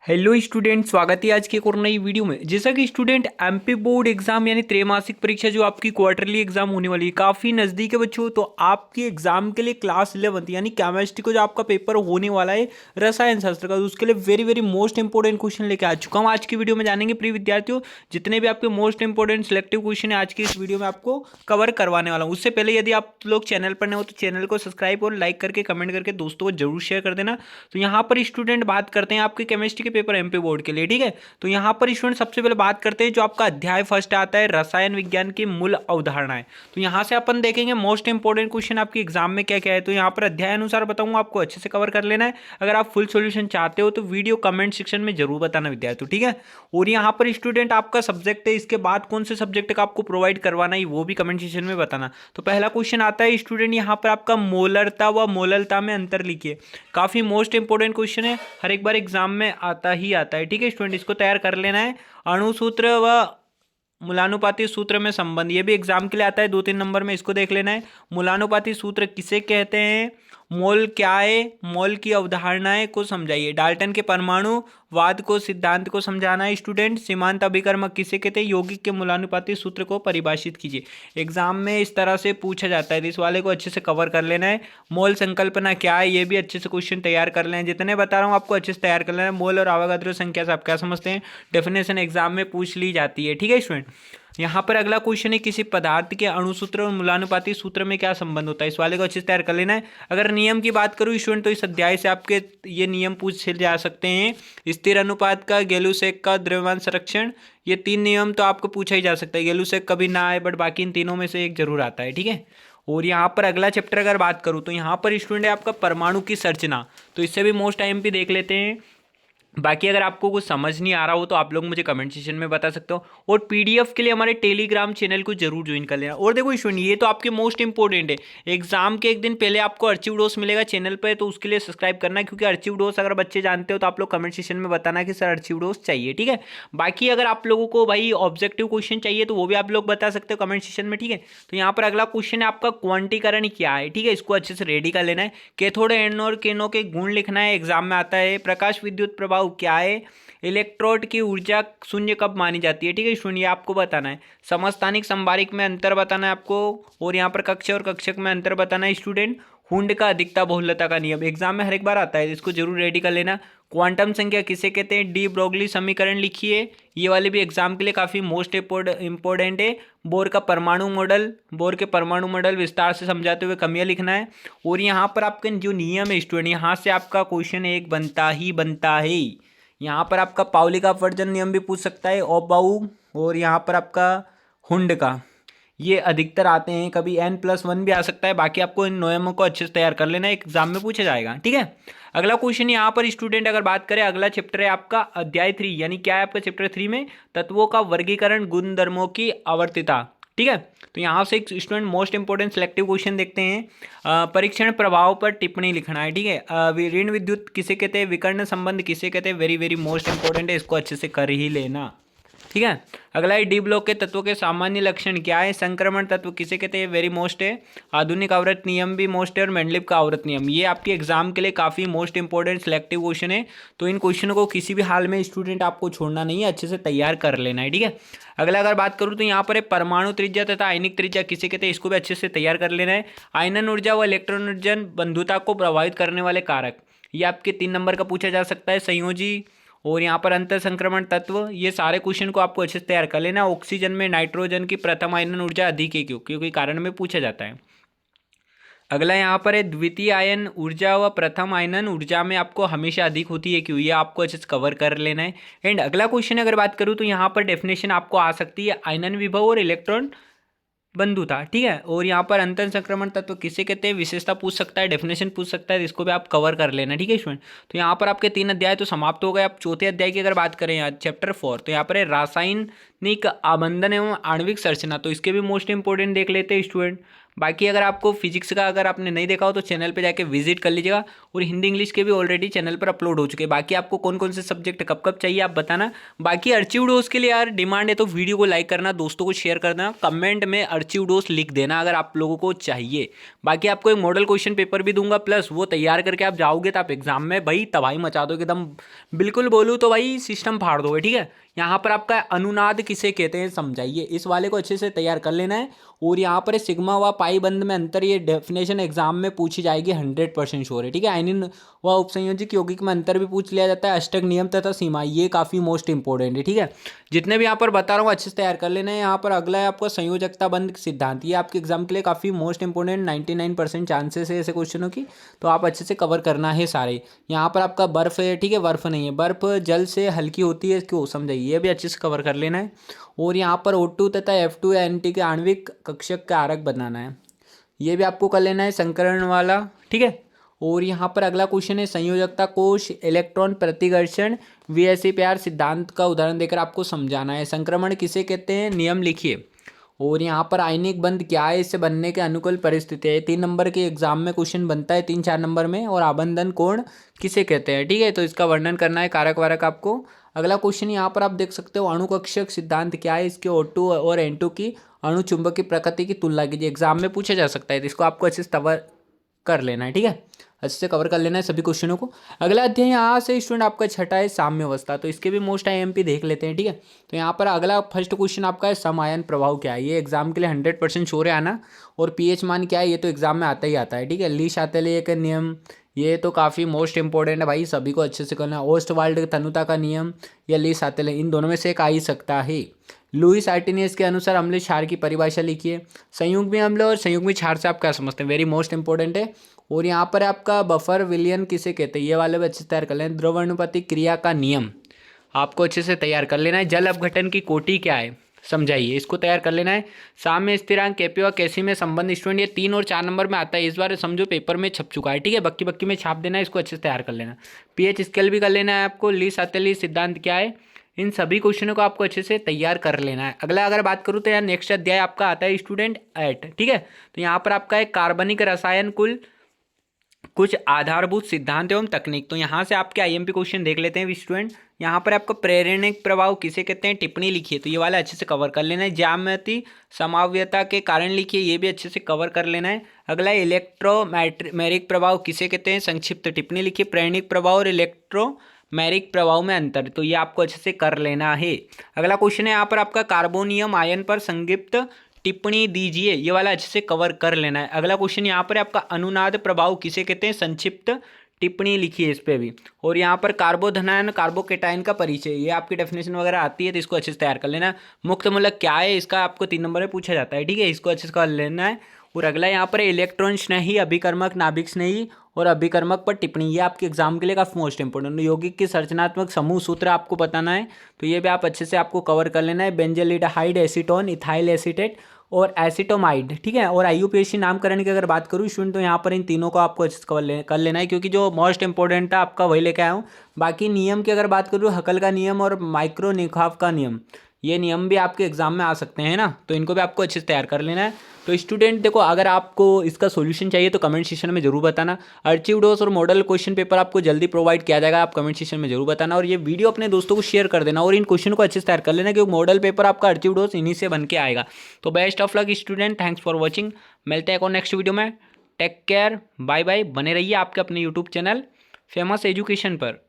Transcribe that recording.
Hello student, स्वागत है आज की एक और नई वीडियो में। जैसा कि स्टूडेंट एमपी बोर्ड एग्जाम यानी त्रैमासिक परीक्षा जो आपकी क्वार्टरली एग्जाम होने वाली है काफ़ी नज़दीक है बच्चों। तो आपकी एग्जाम के लिए क्लास 11 यानी केमिस्ट्री को जो आपका पेपर होने वाला है रसायन शास्त्र का, तो उसके लिए very very most important question लेके आ चुका हूँ। आज की वीडियो में जानेंगे प्रिय विद्यार्थियों, जितने भी आपके मोस्ट इंपॉर्टेंट सिलेक्टिव क्वेश्चन है आज की इस वीडियो में आपको कवर करवाने वाला हूँ। उससे पहले यदि आप लोग चैनल पर नए हो तो चैनल को सब्सक्राइब और लाइक करके कमेंट करके दोस्तों को जरूर शेयर कर देना। तो यहाँ पर स्टूडेंट बात करते हैं आपके केमिस्ट्री के पेपर एमपी बोर्ड के लिए, ठीक है। तो यहाँ पर स्टूडेंट सबसे पहले बात करते हैं जो आपका अध्याय फर्स्ट आता है रसायन विज्ञान की मूल अवधारणाएं। तो यहाँ से अपन देखेंगे मोस्ट इंपॉर्टेंट क्वेश्चन आपके एग्जाम में क्या क्या है। तो यहाँ पर अध्याय अनुसार बताऊंगा, आपको अच्छे से कवर कर लेना है। अगर आप फुल सॉल्यूशन चाहते हो तो वीडियो कमेंट सेक्शन में जरूर बताना विद्यार्थी, ठीक है। और यहाँ पर स्टूडेंट आपका सब्जेक्ट है, इसके बाद कौन से सब्जेक्ट का आपको प्रोवाइड करवाना है वो भी कमेंट सेक्शन में बताना। तो पहला क्वेश्चन आता है स्टूडेंट यहाँ पर आपका मोलरता व मोललता में अंतर लिखिए। काफी मोस्ट इंपॉर्टेंट क्वेश्चन है, हर एक बार एग्जाम में आता ही आता है, ठीक है स्टूडेंट। इसको तैयार कर लेना है। अणुसूत्र व मूलानुपाती सूत्र में संबंध, ये भी एग्जाम के लिए आता है 2-3 नंबर में, इसको देख लेना है। मूलानुपाती सूत्र किसे कहते हैं, मोल क्या है, मोल की अवधारणाएं को समझाइए। डाल्टन के परमाणु वाद को सिद्धांत को समझाना है स्टूडेंट। सीमांत अभिकर्मक किसे कहते हैं, यौगिक के मूलानुपाती सूत्र को परिभाषित कीजिए। एग्जाम में इस तरह से पूछा जाता है, तो इस वाले को अच्छे से कवर कर लेना है। मोल संकल्पना क्या है, ये भी अच्छे से क्वेश्चन तैयार कर लेना है। जितने बता रहा हूँ आपको अच्छे से तैयार कर लेना है। मोल और अवोगाद्रो संख्या से आप क्या समझते हैं, डेफिनेशन एग्जाम में पूछ ली जाती है, ठीक है स्टूडेंट। यहाँ पर अगला क्वेश्चन है किसी पदार्थ के अणुसूत्र और मूलानुपाती सूत्र में क्या संबंध होता है, इस वाले को अच्छे से तैयार कर लेना है। अगर नियम की बात करूँ स्टूडेंट तो इस अध्याय से आपके ये नियम पूछे जा सकते हैं। स्थिर अनुपात का, गेलुसेक का, द्रव्यमान संरक्षण, ये 3 नियम तो आपको पूछा ही जा सकता है। गेलुसेक कभी ना आए बट बाकी इन तीनों में से एक जरूर आता है, ठीक है। और यहाँ पर अगला चैप्टर अगर बात करूँ तो यहाँ पर स्टूडेंट है आपका परमाणु की संरचना, तो इससे भी मोस्ट आईएमपी देख लेते हैं। बाकी अगर आपको कुछ समझ नहीं आ रहा हो तो आप लोग मुझे कमेंट सेक्शन में बता सकते हो। और पीडीएफ के लिए हमारे टेलीग्राम चैनल को जरूर ज्वाइन कर लेना। और देखो स्टूडेंट, ये तो आपके मोस्ट इंपॉर्टेंट है, एग्जाम के एक दिन पहले आपको अर्चिव डोज मिलेगा चैनल पर, तो उसके लिए सब्सक्राइब करना है। क्योंकि अर्चिव डोज अगर बच्चे जानते हो तो आप लोग कमेंट सेक्शन में बताना कि सर अर्चिव डोज चाहिए, ठीक है। बाकी अगर आप लोगों को भाई ऑब्जेक्टिव क्वेश्चन चाहिए तो वो भी आप लोग बता सकते हो कमेंट सेक्शन में, ठीक है। तो यहाँ पर अगला क्वेश्चन है आपका क्वांटीकरण क्या है, ठीक है। इसको अच्छे से रेडी कर लेना है। कैथोड एनोड और केनो के गुण लिखना है, एग्जाम में आता है। प्रकाश विद्युत प्रभाव क्या है, इलेक्ट्रोड की ऊर्जा शून्य कब मानी जाती है, ठीक है शून्य आपको बताना है। समस्थानिक संभारिक में अंतर बताना है आपको। और यहाँ पर कक्ष और कक्षक में अंतर बताना है स्टूडेंट। हुंड का अधिकता बहुलता का नियम एग्जाम में हर एक बार आता है, इसको जरूर रेडी कर लेना। क्वांटम संख्या किसे कहते हैं, डी ब्रोगली समीकरण लिखिए, ये वाले भी एग्जाम के लिए काफ़ी मोस्ट इंपॉर्टेंट है। बोर का परमाणु मॉडल, बोर के परमाणु मॉडल विस्तार से समझाते हुए कमियां लिखना है। और यहाँ पर आपके जो नियम है स्टूडेंट, यहाँ से आपका क्वेश्चन एक बनता ही बनता है। यहाँ पर आपका पाउली का अपवर्जन नियम भी पूछ सकता है, ऑबाउ। और यहाँ पर आपका हुंड का, ये अधिकतर आते हैं, कभी n+1 भी आ सकता है। बाकी आपको इन नियमों को अच्छे से तैयार कर लेना है, एग्जाम में पूछा जाएगा, ठीक है। अगला क्वेश्चन यहाँ पर स्टूडेंट अगर बात करें, अगला चैप्टर है आपका अध्याय 3, यानी क्या है आपका चैप्टर 3 में तत्वों का वर्गीकरण, गुणधर्मों की आवर्तिता, ठीक है। तो यहाँ से एक student most important selective question देखते हैं। परीक्षण प्रभाव पर टिप्पणी लिखना है, ठीक है। ऋण विद्युत किसे कहते हैं, विकर्ण संबंध किसे कहते हैं, वेरी वेरी मोस्ट इंपॉर्टेंट है, इसको अच्छे से कर ही लेना, ठीक है। अगला है डी ब्लॉक के तत्वों के सामान्य लक्षण क्या है, संक्रमण तत्व किसे कहते हैं, वेरी मोस्ट है। आधुनिक आवर्त नियम भी मोस्ट है, और मेंडलीव का आवर्त नियम, ये आपके एग्जाम के लिए काफ़ी मोस्ट इंपॉर्टेंट सिलेक्टिव क्वेश्चन है। तो इन क्वेश्चनों को किसी भी हाल में स्टूडेंट आपको छोड़ना नहीं है, अच्छे से तैयार कर लेना है, ठीक है। अगला अगर बात करूँ तो यहाँ पर है परमाणु त्रिज्या तथा आयनिक त्रिज्या किसे कहते हैं, इसको भी अच्छे से तैयार कर लेना है। आयनन ऊर्जा व इलेक्ट्रॉन ऊर्जा बंधुता को प्रभावित करने वाले कारक, ये आपके 3 नंबर का पूछा जा सकता है। संयोजी और यहाँ पर अंतर संक्रमण तत्व, ये सारे क्वेश्चन को आपको अच्छे से तैयार कर लेना। ऑक्सीजन में नाइट्रोजन की प्रथम आयनन ऊर्जा अधिक है, क्यों, क्योंकि कारण में पूछा जाता है। अगला यहाँ पर है द्वितीय आयन ऊर्जा व प्रथम आयनन ऊर्जा में आपको हमेशा अधिक होती है, क्यों, ये आपको अच्छे से कवर कर लेना है। एंड अगला क्वेश्चन अगर बात करूँ तो यहाँ पर डेफिनेशन आपको आ सकती है आयनन विभव और इलेक्ट्रॉन बंधुता, ठीक है। और यहाँ पर अंतर संक्रमण तत्व किसे कहते हैं, विशेषता पूछ सकता है, डेफिनेशन पूछ सकता है, इसको भी आप कवर कर लेना, ठीक है स्टूडेंट। तो यहाँ पर आपके 3 अध्याय तो समाप्त हो गए। अब चौथे अध्याय की अगर बात करें यहाँ चैप्टर 4, तो यहाँ पर है रासायनिक आबंधन एवं आणविक संरचना, तो इसके भी मोस्ट इंपॉर्टेंट देख लेते हैं स्टूडेंट। बाकी अगर आपको फिजिक्स का अगर आपने नहीं देखा हो तो चैनल पे जाके विजिट कर लीजिएगा, और हिंदी इंग्लिश के भी ऑलरेडी चैनल पर अपलोड हो चुके हैं। बाकी आपको कौन कौन से सब्जेक्ट कब कब चाहिए आप बताना। बाकी अर्चिव डोज के लिए यार डिमांड है, तो वीडियो को लाइक करना, दोस्तों को शेयर करना, कमेंट में अर्चिव डोज लिख देना अगर आप लोगों को चाहिए। बाकी आपको एक मॉडल क्वेश्चन पेपर भी दूंगा, प्लस वो तैयार करके आप जाओगे तो आप एग्जाम में भाई तबाही मचा दोगे एकदम, बिल्कुल बोलूँ तो भाई सिस्टम फाड़ दोगे। ठीक है, यहाँ पर आपका अनुनाद किसे कहते हैं समझाइए, इस वाले को अच्छे से तैयार कर लेना है। और यहाँ पर सिग्मा व पाई बंद में अंतर, ये डेफिनेशन एग्जाम में पूछी जाएगी 100% श्योर है। ठीक है, आयनिन व उपसंयोजक यौगिक में अंतर भी पूछ लिया जाता है, अष्टक नियम तथा सीमा, ये काफ़ी मोस्ट इंपॉर्टेंट है। ठीक है, जितने भी यहाँ पर बता रहा हूँ अच्छे से तैयार कर लेना है। यहाँ पर अगला है आपका संयोजकता बंध सिद्धांत, ये आपके एग्जाम के लिए काफ़ी मोस्ट इंपॉर्टेंट, 99% चांसेस है ऐसे क्वेश्चनों की, तो आप अच्छे से कवर करना है सारे। यहाँ पर आपका बर्फ है, ठीक है, बर्फ नहीं है, बर्फ जल से हल्की होती है, क्यों समझाइए, ये भी अच्छे से कवर कर लेना है। और यहाँ पर O2 तथा F2 या NT के आणविक कक्षक का आरक बनाना है, ये भी आपको कर लेना है, संकरण वाला। ठीक है, और यहाँ पर अगला क्वेश्चन है संयोजकता कोश इलेक्ट्रॉन प्रतिकर्षण VSEPR सिद्धांत का उदाहरण देकर आपको समझाना है। संक्रमण किसे कहते हैं, नियम लिखिए। और यहाँ पर आयनिक बंध क्या है, इससे बनने के अनुकूल परिस्थिति है, 3 नंबर के एग्जाम में क्वेश्चन बनता है, 3-4 नंबर में। और आबंधन कोण किसे कहते हैं, ठीक है, तो इसका वर्णन करना है, कारक वारक आपको। अगला क्वेश्चन यहाँ पर आप देख सकते हो, अणुकक्षक सिद्धांत क्या है, इसके O2 और N2 की अणु चुंबकीय प्रकृति की तुलना कीजिए, एग्जाम में पूछा जा सकता है, तो इसको आपको अच्छे से कवर कर लेना है। ठीक है, अच्छे से कवर कर लेना है सभी क्वेश्चनों को। अगला अध्याय यहाँ से स्टूडेंट आपका छठा है साम्य अवस्था, तो इसके भी मोस्ट IMP देख लेते हैं। ठीक है, तो यहाँ पर अगला फर्स्ट क्वेश्चन आपका है समायन प्रभाव क्या है, ये एग्जाम के लिए 100% श्योर है आना। और pH मान क्या है, ये तो एग्जाम में आता ही आता है। ठीक है, ली शातेले का नियम, ये तो काफ़ी मोस्ट इंपॉर्टेंट है भाई, सभी को अच्छे से करना है। ओस्टवाल्ड तनुता का नियम या ली शातेले, इन दोनों में से एक आ ही सकता है। लुईस आर्टिनियस के अनुसार अम्लीय क्षार की परिभाषा लिखिए। संयुग्मी अम्ल और संयुग्मी क्षार से आप क्या समझते हैं, वेरी मोस्ट इंपॉर्टेंट है। और यहाँ पर आपका बफर विलियन किसे कहते हैं, ये वाले भी अच्छे से तैयार कर लें। द्रव्यानुपातिक क्रिया का नियम आपको अच्छे से तैयार कर लेना है। जल अपघटन की कोटि क्या है समझाइए, इसको तैयार कर लेना है। साम्य स्थिरांक केपी और कैसी में संबंध स्टूडेंट, ये 3 और 4 नंबर में आता है, इस बार समझो पेपर में छप चुका है। ठीक है, बक्की बक्की में छाप देना है, इसको अच्छे से तैयार कर लेना। pH स्केल भी कर लेना है आपको। ली शातेली सिद्धांत क्या है, इन सभी क्वेश्चनों को आपको अच्छे से तैयार कर लेना है। अगला अगर बात करूँ तो यार नेक्स्ट अध्याय आपका आता है स्टूडेंट 8। ठीक है, तो यहाँ पर आपका एक कार्बनिक रसायन कुल कुछ आधारभूत सिद्धांत एवं तकनीक, तो यहाँ से आपके IMP क्वेश्चन देख लेते हैं स्टूडेंट। यहाँ पर आपका प्रेरणिक प्रभाव किसे कहते हैं, टिप्पणी लिखिए, तो ये वाला अच्छे से कवर कर लेना है। ज्यामिति समाव्यता के कारण लिखिए, ये भी अच्छे से कवर कर लेना है। अगला इलेक्ट्रोमैरिक प्रभाव किसे कहते हैं, संक्षिप्त टिप्पणी लिखिए। प्रेरणिक प्रभाव और इलेक्ट्रोमैरिक प्रभाव में अंतर, तो ये आपको अच्छे से कर लेना है। अगला क्वेश्चन है यहाँ पर आपका कार्बोनियम आयन पर संक्षिप्त टिप्पणी दीजिए, ये वाला अच्छे से कवर कर लेना है। अगला क्वेश्चन यहाँ पर आपका अनुनाद प्रभाव किसे कहते हैं, संक्षिप्त टिप्पणी लिखिए इस पे भी। और यहाँ पर कार्बोधनायन कार्बोकेटायन का परिचय, ये आपकी डेफिनेशन वगैरह आती है, तो इसको अच्छे से तैयार कर लेना। मुक्त मूलक क्या है, इसका आपको 3 नंबर में पूछा जाता है। ठीक है, इसको अच्छे से कर लेना है। और अगला यहाँ पर इलेक्ट्रॉन स्नेही, अभिकर्मक, नाभिक स्नेही और अभिकर्मक पर टिप्पणी, ये आपके एग्जाम के लिए काफी मोस्ट इंपोर्टेंट। यौगिक की संरचनात्मक समूह सूत्र आपको बताना है, तो ये भी आप अच्छे से आपको कवर कर लेना है। बेंजोल्डिहाइड एसीटोन, इथाइल एसीटेट और एसिटोमाइड। ठीक है, और IUPAC नामकरण की अगर बात करूँ स्टूडेंट, तो यहाँ पर इन तीनों को आपको अच्छे से कर लेना है, क्योंकि जो मोस्ट इंपॉर्टेंट था आपका वही लेके आया हूँ। बाकी नियम की अगर बात करूँ, हकल का नियम और माइक्रोनिकॉफ का नियम, ये नियम भी आपके एग्जाम में आ सकते हैं ना, तो इनको भी आपको अच्छे से तैयार कर लेना है। तो स्टूडेंट देखो, अगर आपको इसका सॉल्यूशन चाहिए तो कमेंट सेक्शन में जरूर बताना। अर्चिव डोज और मॉडल क्वेश्चन पेपर आपको जल्दी प्रोवाइड किया जाएगा, आप कमेंट सेक्शन में जरूर बताना। और ये वीडियो अपने दोस्तों को शेयर कर देना और इन क्वेश्चन को अच्छे से तैयार कर लेना, क्योंकि मॉडल पेपर आपका अर्चिव डोज इन्हीं से बन के आएगा। तो best of luck student, thanks for watching, मिलते हैं और नेक्स्ट वीडियो में। टेक केयर, बाय बाय, बने रहिए आपके अपने यूट्यूब चैनल फेमस एजुकेशन पर।